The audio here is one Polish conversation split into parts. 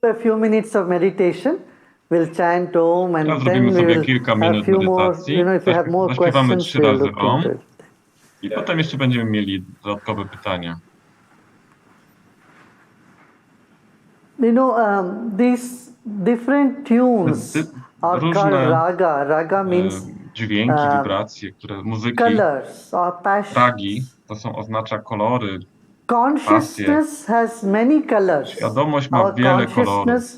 a few minutes of meditation. We'll chant Om and Zrobimy then we sobie will kilka have minut few more, medytacji. if you have more Zaśpiewamy questions, 3 we'll razy look Om into it. i potem jeszcze będziemy mieli dodatkowe pytania. These different tunes are called Różne raga. Raga means dźwięki, wibracje, muzyki, colors or ragi, passions. oznacza kolory, pasje. Consciousness has many colors. Świadomość ma Our wiele kolorów. consciousness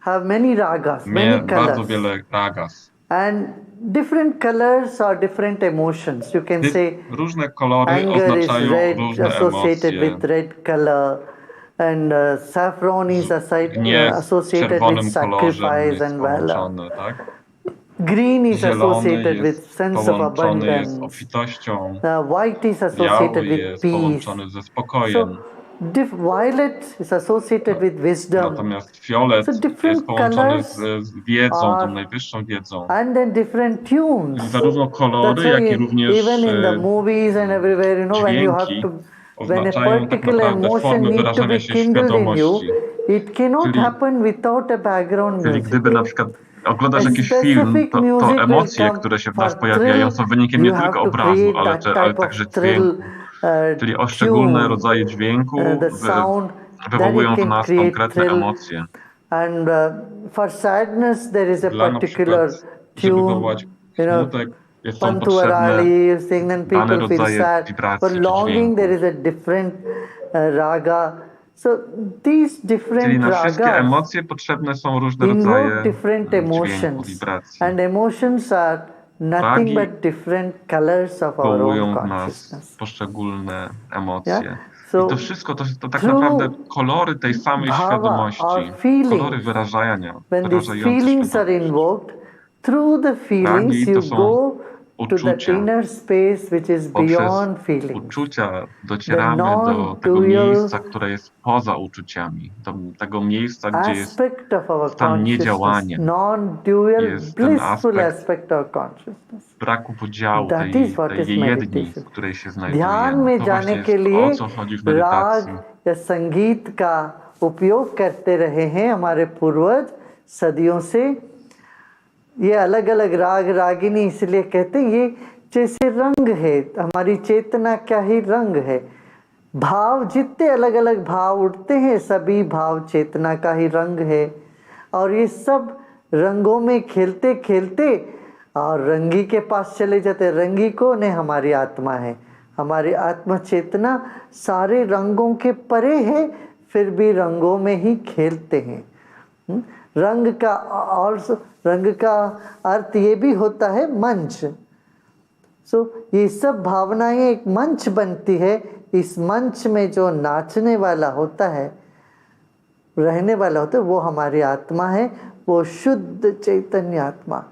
have many ragas, many Bardzo colors. wiele ragas. And different colors are different emotions. You can say Różne kolory anger is oznaczają red, różne associated emocje. with red color, and saffron is Gniew w associated with czerwonym kolorze sacrifice jest and valor. połączony, tak? Green is Zielony associated with jest sense of połączony jest z abundance. obfitością, White is associated biały with jest peace. połączony ze spokojem. So, violet is associated with wisdom. Natomiast fiolet So different jest połączony colors z wiedzą, are- tą najwyższą wiedzą. And then different tunes. Zarówno kolory, That's jak i why również even in the movies and everywhere, when you have dźwięki to, when a oznaczają tak particular naprawdę emotion formy need to wyrażania be się kindled in you, świadomości. it cannot Czyli- happen without a background Czyli music. gdyby na przykład oglądasz A jakiś film, specific music to will emocje, come które się w for nas pojawiają, są wynikiem nie you have tylko to obrazu, create ale that type także of thrill, dźwięku. Czyli poszczególne tune, rodzaje dźwięku the sound that wywołują it w can nas create konkretne thrill. emocje. And for sadness there is a Dla na particular przykład, żeby tune, wywołać smutek, są potrzebne Pantuvarali, you sing, then dane people feel rodzaje sad. wibracji For czy longing, there dźwięków. is a different raga. So these Czyli different na wszystkie ragas emocje potrzebne są różne invoke rodzaje different dźwięku, emotions, wibracji. and emotions are nothing Ragi but different colors of our own Wywołują w nas consciousness. poszczególne emocje. Yeah? So I to wszystko to tak through naprawdę kolory tej samej bhava świadomości, or feelings, kolory wyrażania, when these wyrażające feelings are świadomość. invoked, through the feelings Ragi to you są go to the uczucia. inner space which is Poprzez beyond feelings. uczucia docieramy do non-dual tego miejsca, które jest poza uczuciami, do tego miejsca, gdzie jest Aspect of our stan consciousness, niedziałania. non-dual, Jest ten blissful aspekt aspect of consciousness. braku podziału, That is what is tej jedni, meditation. w której się ध्यान znajdujemy. में To जाने właśnie के jest, लिए o co chodzi w medytacji. राग या संगीत का उपयोग करते रहे हैं हमारे पूर्वज सदियों से। ये अलग अलग राग रागिनी इसलिए कहते हैं ये जैसे रंग है, हमारी चेतना क्या ही रंग है। भाव जितने अलग अलग भाव उठते हैं सभी भाव चेतना का ही रंग है, और ये सब रंगों में खेलते खेलते और रंगी के पास चले जाते। रंगी कौन है? हमारी आत्मा है। हमारी आत्मा चेतना सारे रंगों के परे है, फिर भी रंगों में ही खेलते हैं। रंग का और रंग का अर्थ ये भी होता है मंच। ये सब भावनाएं एक मंच बनती है। इस मंच में जो नाचने वाला होता है, रहने वाला होता है, वो हमारी आत्मा है, वो शुद्ध चैतन्य आत्मा।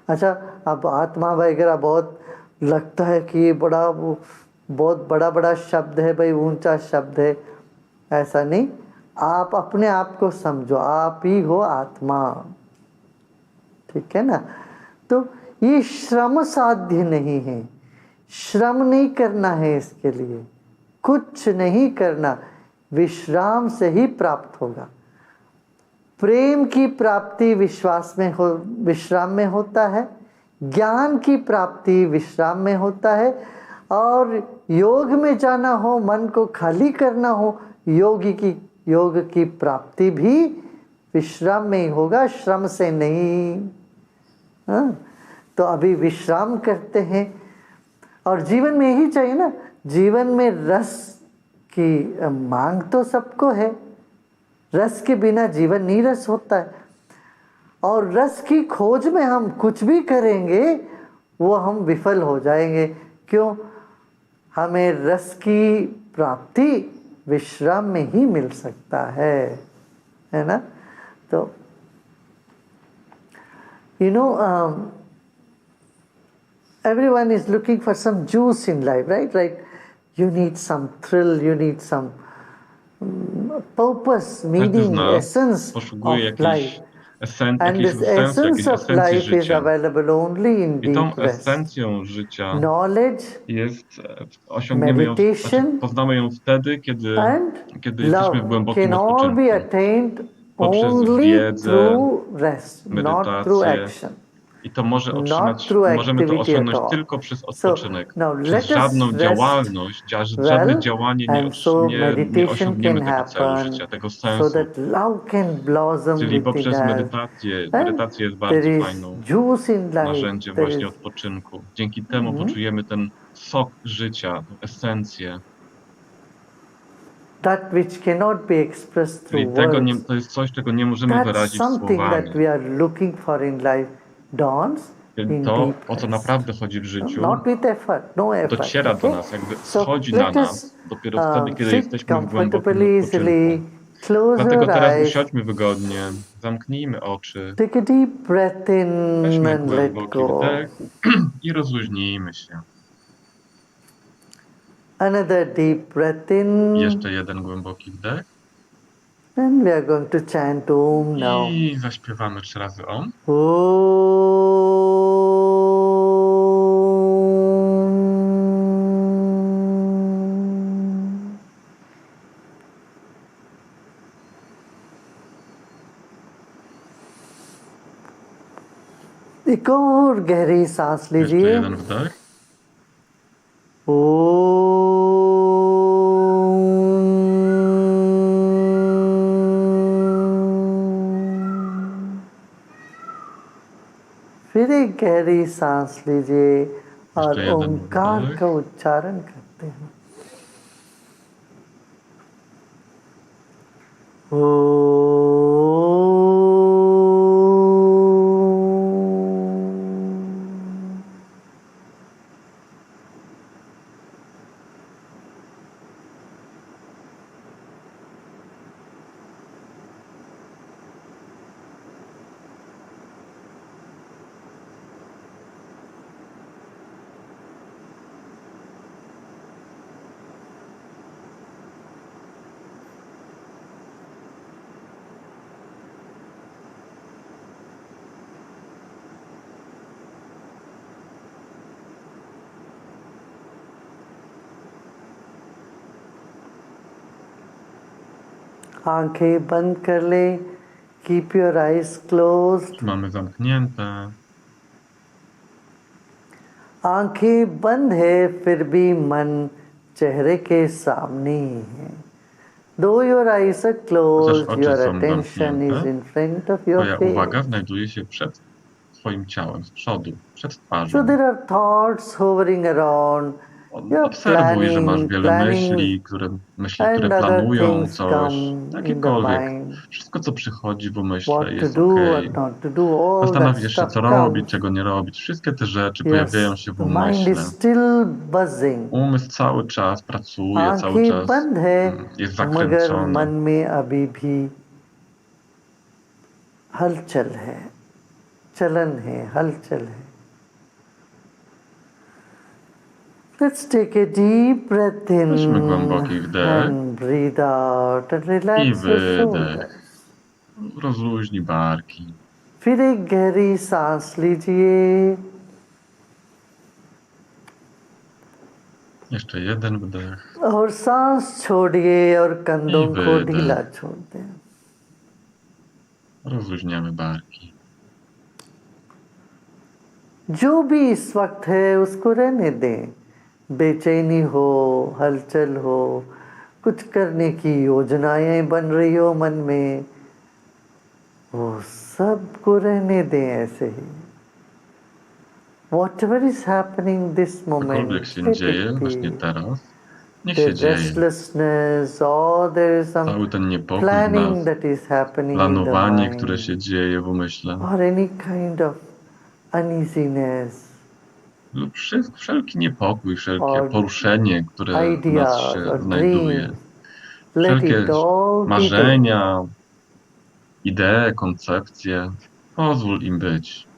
अच्छा, अब आत्मा वगैरह बहुत लगता है कि ये बहुत बड़ा बड़ा शब्द है भाई, ऊंचा शब्द है। ऐसा नहीं, आप अपने आप को समझो, आप ही हो आत्मा। ठीक है ना? तो ये श्रम साध्य नहीं है, श्रम नहीं करना है, इसके लिए कुछ नहीं करना, विश्राम से ही प्राप्त होगा। प्रेम की प्राप्ति विश्राम में होता है, ज्ञान की प्राप्ति विश्राम में होता है, और योग में जाना हो, मन को खाली करना हो, योग की प्राप्ति भी विश्राम में ही होगा, श्रम से नहीं। हाँ? तो अभी विश्राम करते हैं, और जीवन में यही चाहिए ना। जीवन में रस की मांग तो सबको है, रस के बिना जीवन नीरस होता है, और रस की खोज में हम कुछ भी करेंगे वो हम विफल हो जाएंगे। क्यों? हमें रस की प्राप्ति विश्राम में ही मिल सकता है ना? तो everyone is looking for some juice in life, right? You need some thrill, you need some purpose, meaning, essence of life. And jakiejś this sensu, jakiejś essence of esencji life is życia. available only in I tą deep rest. esencją życia Knowledge, jest, osiągniemy ją, meditation, poznamy ją wtedy, and kiedy jesteśmy w love głębokim can all be odpoczynku. attained Poprzez only wiedzę, through rest, not through medytację. action, I to not through możemy to activity at osiągnąć all. tylko przez So odpoczynek. now Przez let us żadną rest działalność, żadne well, działanie and so nie meditation osiągniemy can tego celu happen, życia, tego so sensu. that love can blossom Czyli within poprzez us. medytację. And Medytacja jest bardzo there is fajną juice in life. narzędziem There właśnie is odpoczynku. Dzięki temu poczujemy ten sok życia, tę esencję. that which cannot be expressed Czyli through words. to jest coś, czego nie możemy That's wyrazić something słowami. that we are looking for in life. Dawns Czyli in to, deep o co rest. naprawdę chodzi w życiu, Not with effort, no effort. dociera do Okay? nas, jakby So schodzi let na us nas dopiero wtedy, kiedy sit jesteśmy w głębokim comfortably, odpoczynku. easily, close Dlatego your teraz eyes, usiądźmy wygodnie, zamknijmy oczy, take a deep breath in weźmy and let głęboki go. wdech i rozluźnijmy się. Another deep breath in, Jeszcze jeden głęboki wdech and we are going to chant Om now. i zaśpiewamy 3 razy Om. एक और गहरी सांस Jeszcze लीजिए। jeden wdech. फिर एक गहरी सांस लीजिए और Jeszcze jeden ओंकार wdech. का उच्चारण करते हैं। आंखें बंद कर ले, keep your eyes closed. Mamy zamknięte. आंखें बंद है फिर भी मन चेहरे के सामने ही है। Though your eyes are closed, oczy your są attention is zamknięte, in front of your Twoja uwaga face. znajduje się przed Twoim ciałem, z przodu, przed So twarzą. there are thoughts hovering around. You're Obserwuj, że masz wiele planning, myśli, które and other planują things coś, come in the jakiekolwiek. mind. Wszystko, co przychodzi w umyśle, What to jest do, okej. what not to do, all that Zastanawiasz się, stuff co comes. robić, czego nie robić. Wszystkie te rzeczy pojawiają Yes, się w the mind umyśle. is still buzzing. Umysł cały czas pracuje, cały आंखें czas बंद है jest मगर zakręcony. मन में अभी भी हलचल है, चलन है, हलचल है। Let's take a deep breath in Weźmy głęboki wdech and breathe out and i relax your wydech. shoulders. Rozluźnij barki. फिर एक गहरी सांस लीजिए Jeszcze jeden wdech और सांस छोड़िए और कंधों I को wydech. ढीला छोड़ दें। Rozluźniamy barki. जो भी इस वक्त है उसको रहने दें। बेचैनी हो, हलचल हो, कुछ करने की योजनाएं बन रही हो मन में, वो सब को रहने दें ऐसे ही। Whatever is happening this moment, Cokolwiek się let dzieje it właśnie be. teraz, niech The się dzieje. restlessness, or there is some Cały ten niepokój w planning nas, that is happening in the planowanie, które mind, się dzieje w umyśle, or any kind of uneasiness, lub wszelki niepokój, wszelkie or poruszenie, które w nas ideas się or znajduje, dreams, let wszelkie it all be there. marzenia, idee, koncepcje, pozwól im być.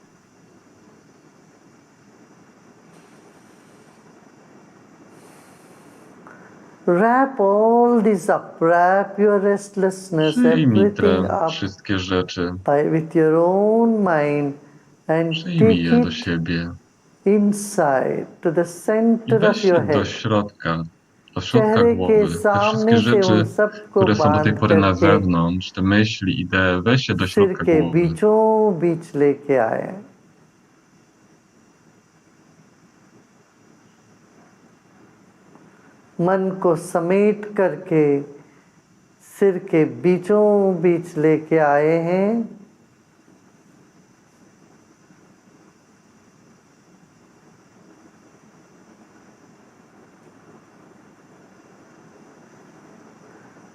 Wrap all this up, wrap your restlessness, Przyjmij everything te up wszystkie rzeczy. with your own mind and Przyjmij take je do it siebie inside to the i center of weź je your do head. środka, do środka चेहरे के głowy. Te wszystkie सामने से उन rzeczy, सबको które są do tej बांध pory na करके zewnątrz, te myśli, idee, weź je do सिर środka के głowy. बीचों बीच लेके आए। मन को समेट करके सिर के बीचों बीच लेके आए हैं।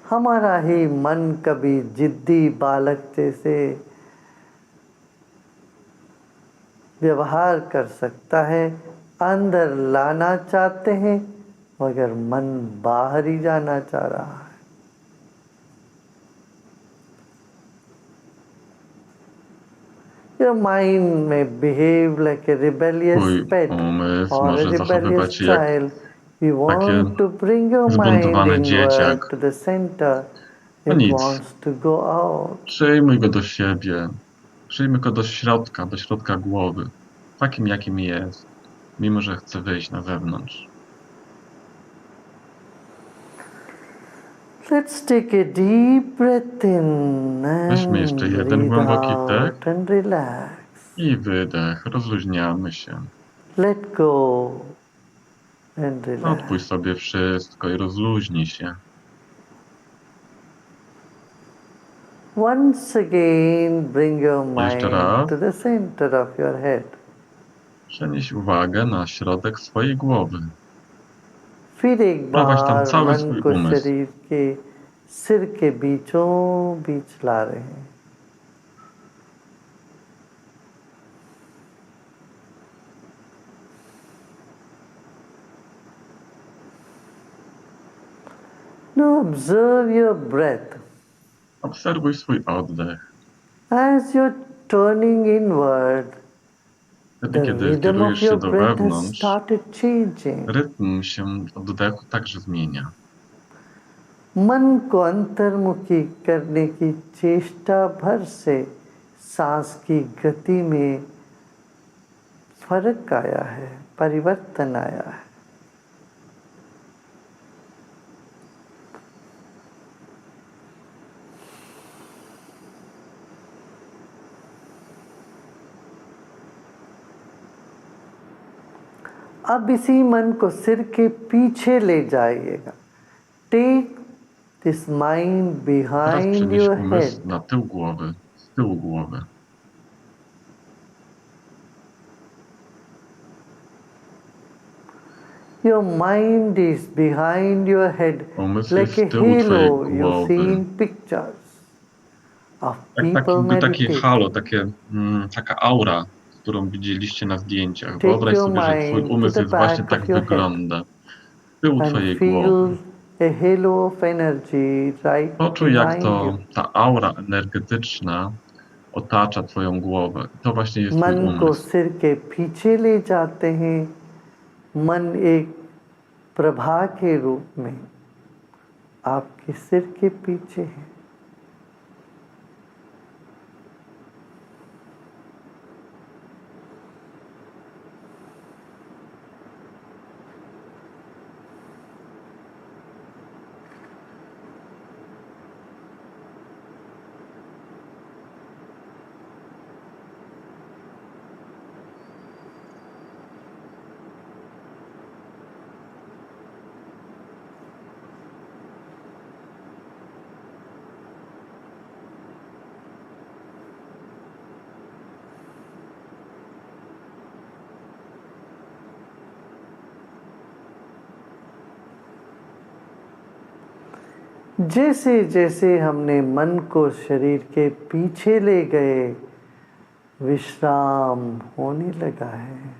हमारा ही मन कभी जिद्दी बालक जैसे व्यवहार कर सकता है, अंदर लाना चाहते हैं मगर मन बाहर ही जाना चाह रहा है। Your mind may behave like a rebellious Twój pet umysł or a może rebellious zachowywać się jak child. You takie want to bring your mind zbuntowany dzieciak. inward to the center. No It nic, wants to go out. przyjmuj go do siebie. Przyjmij go do środka głowy, takim jakim jest, mimo że chce wyjść na zewnątrz. Let's take a deep breath in Weźmy jeszcze and jeden breathe głęboki wdech out and relax. i wydech. Rozluźniamy się. Let go and relax. Odpuść sobie wszystko i rozluźnij się. Once again, bring your Jeszcze mind raz. to the center of your head. Przenieś uwagę na środek swojej głowy. फिर एक Prowadź tam बार cały मन swój को umysł. शरीर के सिर के बीचों बीच ला रहे हैं। Now observe your breath. Obserwuj swój oddech. As you're turning inward, Wtedy, the kiedy rhythm of kierujesz się your do breath has wewnątrz, started changing. rytm się oddechu także zmienia. मन को अंतर्मुखी करने की चेष्टा भर से सांस की गति में फर्क आया है, परिवर्तन आया है। अब इसी मन को सिर के पीछे ले जाइएगा। Take this mind Teraz behind przenieś your umysł head. na tył głowy, z tyłu głowy. Your mind is behind your head Umysł like a jest z tyłu twojej halo you głowy. see in pictures of Jak people takie meditating. halo, taka aura, którą widzieliście na zdjęciach. Take Wyobraź your sobie, że twój mind to umysł the jest właśnie back tak of your head wygląda. Z tyłu and twojej feel głowy. a halo of energy right Poczuj, jak behind you. ta aura energetyczna otacza twoją głowę. To właśnie jest twój मन को umysł. सिर के पीछे ले जाते हैं। मन एक प्रभा के रूप में आपके सिर के पीछे है। जैसे जैसे हमने मन को शरीर के पीछे ले गए, विश्राम होने लगा है।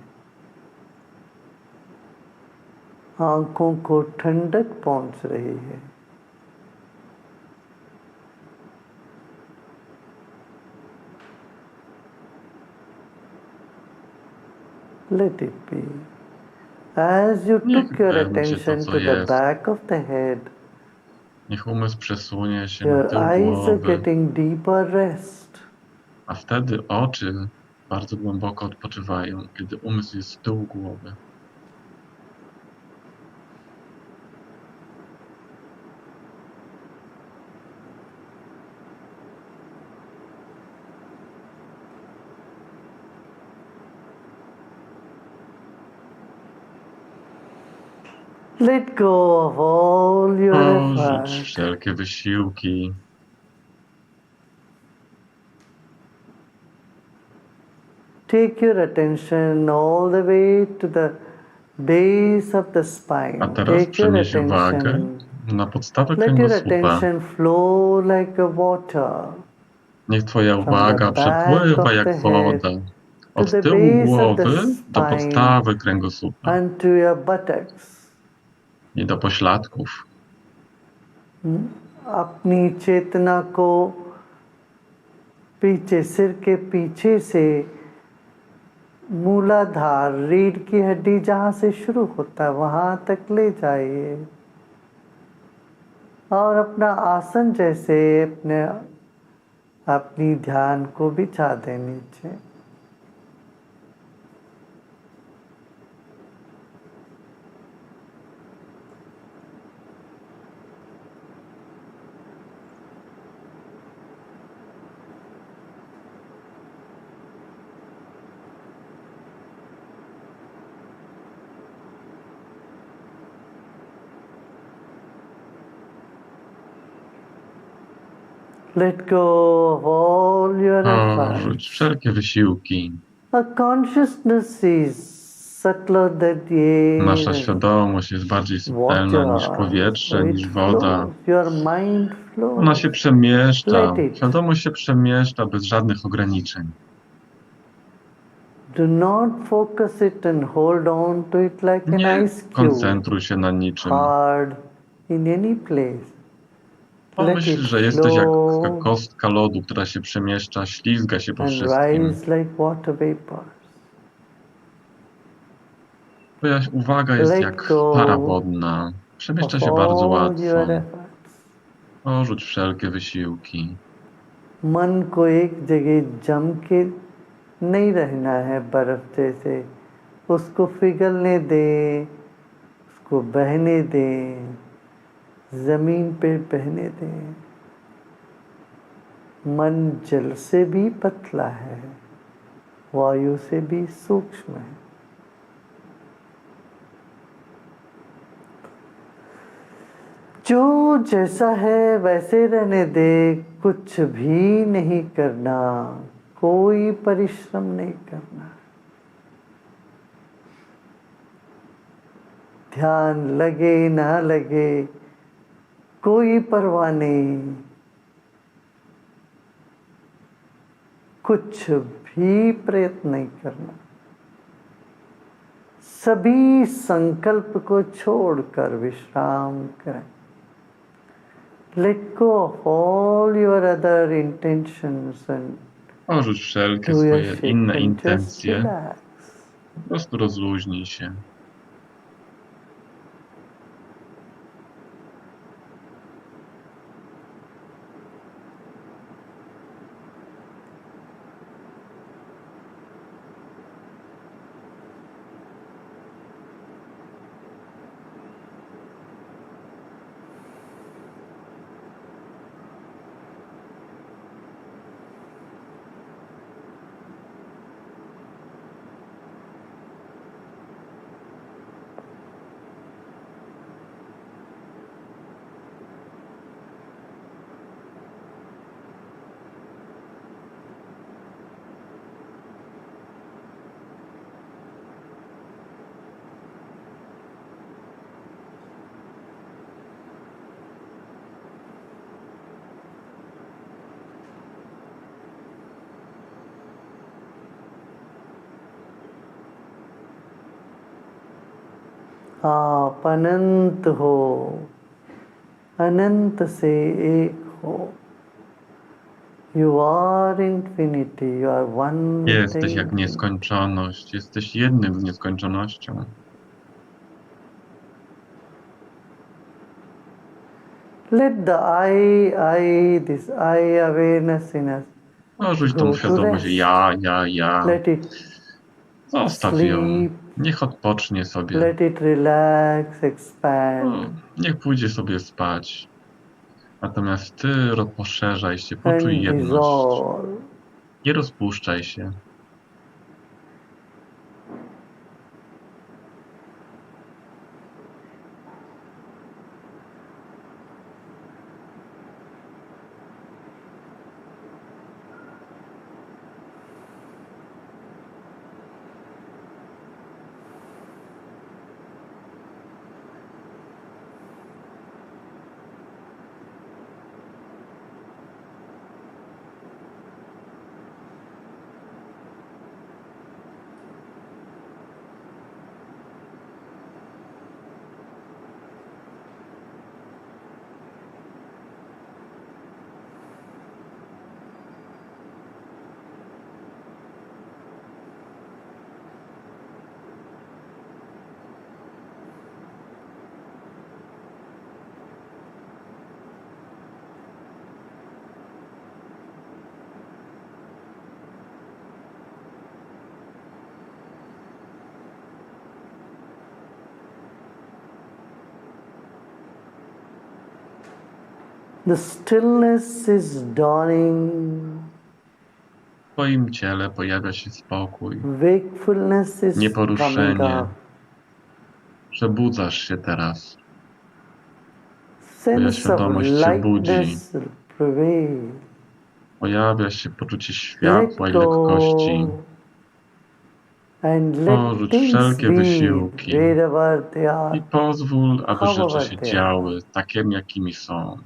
आंखों को ठंडक पहुंच रही है। Let it be. As you Niech took your będzie to, attention co to the jest. back of the head, Niech umysł przesunie się na your tył eyes are głowy, getting deeper rest. a wtedy oczy bardzo głęboko odpoczywają, kiedy umysł jest z tyłu głowy. Let go of all your Porzuć effort. wszelkie wysiłki. Take your attention all the way to the base of the spine. A teraz Take your przenieś uwagę attention. na podstawę Let your kręgosłupa. attention flow like a water Niech Twoja from the uwaga back przepływa of jak the head woda to od the tyłu base of the głowy do spine podstawy kręgosłupa and to your buttocks. i do pośladków. अपनी चेतना को पीछे सिर के पीछे से मूलाधार रीढ़ की हड्डी जहाँ से शुरू होता है वहाँ तक ले जाइए और अपना आसन जैसे अपनी ध्यान को बिछा दें नीचे। Let go of all your efforts. Porzuć wszelkie wysiłki. A consciousness is subtler than the Nasza air. świadomość jest bardziej subtelna niż powietrze, niż woda. Your mind flows. Ona się przemieszcza. Let it. Świadomość się przemieszcza bez żadnych ograniczeń. Do not focus it and hold on to it like an Nie ice cube, koncentruj się na niczym. hard in any place. Pomyśl, że jesteś jak kostka lodu, która się przemieszcza, ślizga się po And wszystkim. rise like water vapors. Twoja uwaga jest Let jak go para wodna. Przemieszcza się of bardzo all łatwo. your efforts. Porzuć wszelkie wysiłki. मन को एक जगह जम के नहीं रहना है बर्फ जैसे, उसको पिघलने दे, उसको बहने दे, जमीन पे बहने दे। मन जल से भी पतला है, वायु से भी सूक्ष्म है। जो जैसा है वैसे रहने दे, कुछ भी नहीं करना, कोई परिश्रम नहीं करना। ध्यान लगे ना लगे कोई परवाह नहीं, कुछ भी प्रयत्न नहीं करना। सभी संकल्प को छोड़कर विश्राम करें। Let go of all your other intentions and Porzuć wszelkie do your swoje shape inne and just intencje. relax. Po prostu rozluźnij się. आप अनंत हो, अनंत से एक हो। You are infinity, you are one with the Jesteś jak infinity. nieskończoność. Jesteś jednym z nieskończonością. Let the this I awareness in us No, rzuć tą go to świadomość. rest. Ja. Let it Zostaw ją. sleep. Niech odpocznie sobie. Let it relax, expand, No, niech pójdzie sobie spać. Natomiast ty poszerzaj się, poczuj and jedność. dissolve. Nie rozpuszczaj się. The stillness is dawning. W twoim ciele pojawia się spokój, Wakefulness is coming nieporuszenie. up. Przebudzasz się teraz. Sense of świadomość się budzi. lightness will prevail. Pojawia się poczucie Let światła i go lekkości. and let Porzuć things wszelkie be wysiłki wherever they are, i pozwól, aby rzeczy however się they are. działy takimi, jakimi są.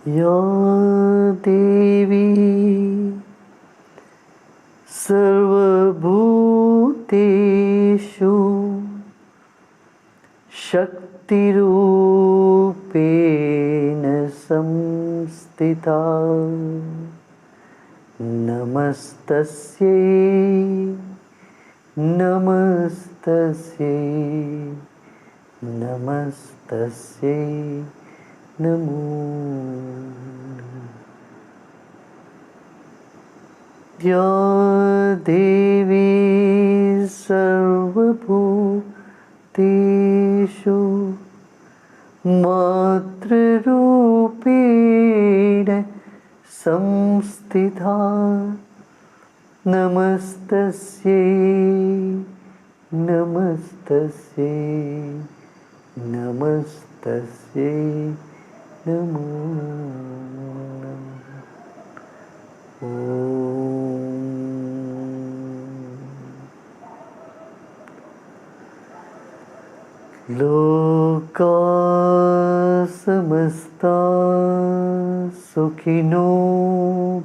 या देवी सर्वभूतेषु शक्तिरूपेण संस्थिता नमस्तस्यै नमस्तस्यै नमस्तस्यै नमो या देवी सर्वभूतेषु मातृरूपेण संस्थिता नमस्तस्यै नमस्तस्यै नमस्तस्यै नमो नमः। लोका समस्ता सुखिनो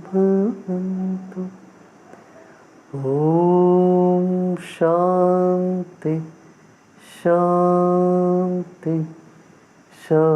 भवन्तु। ओम शांति शांति शांति।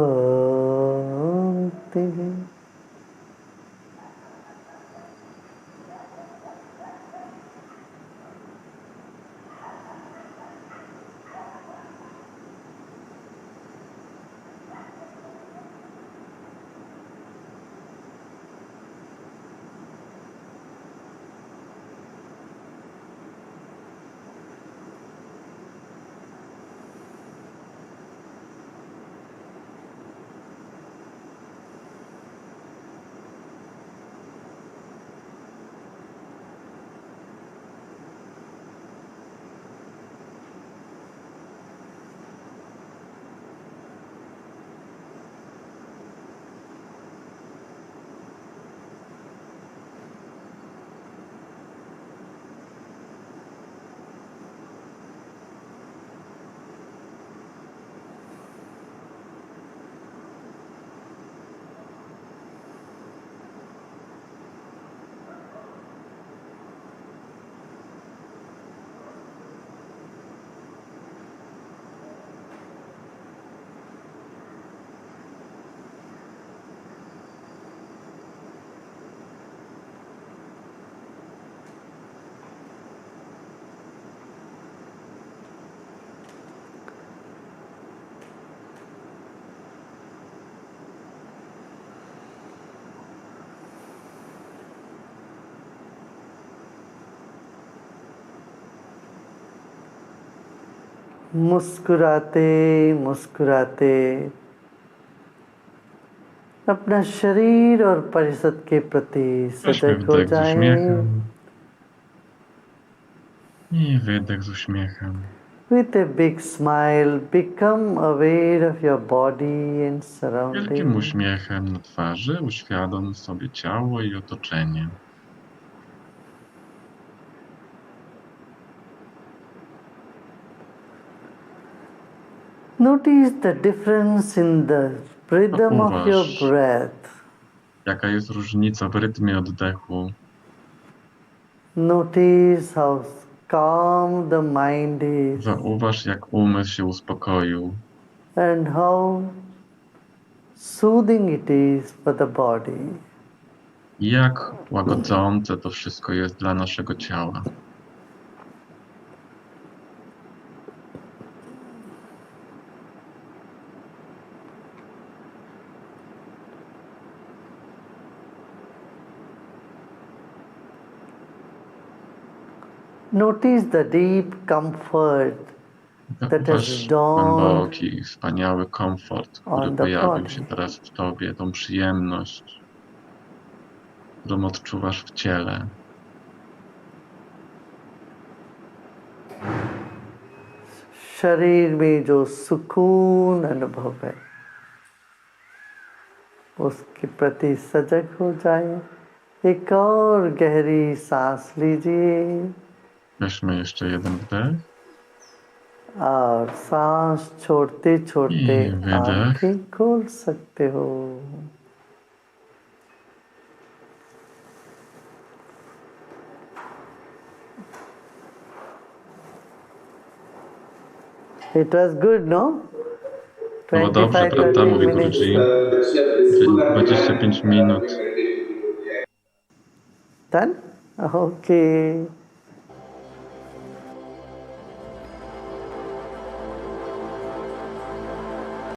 मुस्कुराते मुस्कुराते अपना शरीर और परिषद के प्रति सजग हो Wdech z जाएं। uśmiechem i wydech z uśmiechem. With a big smile, become aware of your body and Wielkim surroundings. uśmiechem na twarzy uświadom sobie ciało i otoczenie. Notice the difference in the rhythm of your Zauważ, breath. jaka jest różnica w rytmie oddechu. Notice how calm the mind is Zauważ, jak umysł się uspokoił and how soothing it is for the body. i jak łagodzące to wszystko jest dla naszego ciała. Notice the deep comfort that has Zauważ dawned głęboki, wspaniały komfort, który on the pojawił body. się teraz w tobie, tą przyjemność, którą odczuwasz w ciele. शरीर में जो सुकून अनुभव है उसके प्रति सजग हो जाए। एक और गहरी सांस लीजिए Weźmy jeszcze jeden wdech और सांस छोड़ते छोड़ते i wydech. आंखें खोल सकते हो। It was good, no? Było dobrze, 25, prawda? 30 Mówi minutes. Guruji. Czyli 25 minut. Done? Okay.